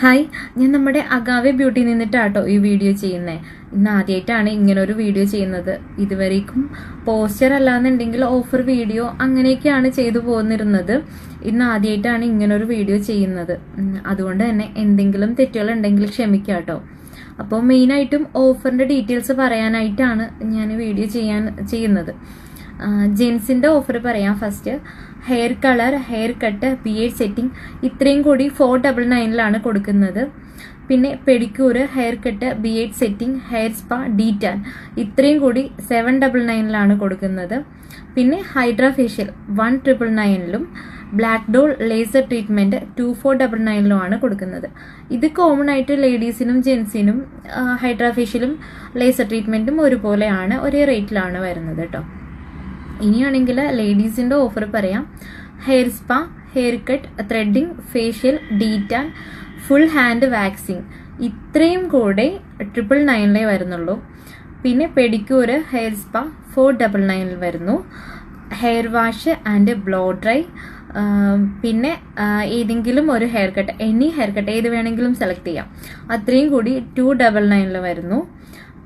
Hi, ഞാൻ നമ്മുടെ അഗാവെ beauty നിന്നിട്ടാട്ടോ ഈ വീഡിയോ ചെയ്യുന്നത്. ഇന്ന് ആദ്യമായിട്ടാണ് ഇങ്ങനൊരു വീഡിയോ ചെയ്യുന്നത്. ഇതുവരേക്കും പോസ്റ്റർ അല്ലാന്നുണ്ടെങ്കിൽ ഓഫർ വീഡിയോ അങ്ങനെയൊക്കെയാണ് ചെയ്തു പോന്നിരുന്നത്. ഇന്ന് ആദ്യമായിട്ടാണ് ഇങ്ങനൊരു വീഡിയോ ചെയ്യുന്നത്. അതുകൊണ്ട് തന്നെ എന്തെങ്കിലും തെറ്റുകൾ ഉണ്ടെങ്കിൽ ക്ഷമിക്കാട്ടോ. അപ്പോൾ മെയിനായിട്ടും ഓഫറിന്റെ ഡീറ്റെയിൽസ് പറയാനായിട്ടാണ് ഞാൻ വീഡിയോ ചെയ്യുന്നത്. ജെൻസിന്റെ ഓഫർ പറയാം. First hair colour, haircut, beard setting ഇത്രയും കൂടി 499 കൊടുക്കുന്നത്. പിന്നെ pedicure, haircut, beard setting, hair spa, detan ഇത്രയും കൂടി 799 കൊടുക്കുന്നത്. പിന്നെ hydra facial 1999 black doll laser treatment 2499 കൊടുക്കുന്നത്. ഇത് കോമൺ ആയിട്ട് ലേഡീസിനും ജെൻസിനും ഹൈഡ്രാ ഫേഷ്യലും ലേസർ ട്രീറ്റ്മെന്റും ഒരുപോലെയാണ്, ഒരേ റേറ്റിലാണ് വരുന്നത് കേട്ടോ. ഇനിയാണെങ്കിൽ ലേഡീസിന്റെ ഓഫർ പറയാം. Hair spa, hair cut, threading, facial, de-tan, full hand waxing ഇത്രയും കൂടെ 999 വരുന്നുള്ളൂ. പിന്നെ പെഡിക്യൂർ, ഹെയർ സ്പാ 499 വരുന്നു. Hair wash and blow dry, പിന്നെ ഏതെങ്കിലും ഒരു hair cut, any hair cut ഏത് വേണമെങ്കിലും സെലക്ട് ചെയ്യാം, അത്രയും കൂടി 299 വരുന്നു.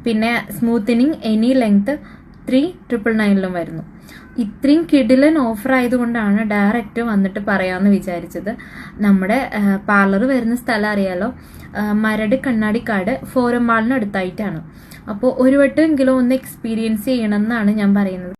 പിന്നെ സ്മൂത്തനിങ് എനി ലെങ്ത് 399 വരുന്നു. ഇത്രയും കിടിലൻ ഓഫർ ആയതുകൊണ്ടാണ് ഡയറക്റ്റ് വന്നിട്ട് പറയാമെന്ന് വിചാരിച്ചത്. നമ്മുടെ പാർലർ വരുന്ന സ്ഥലം അറിയാലോ, മരട് കണ്ണാടിക്കാട് ഫോറം മാളിന് അടുത്തായിട്ടാണ്. അപ്പോൾ ഒരു വട്ടമെങ്കിലും ഒന്ന് എക്സ്പീരിയൻസ് ചെയ്യണം എന്നാണ് ഞാൻ പറയുന്നത്.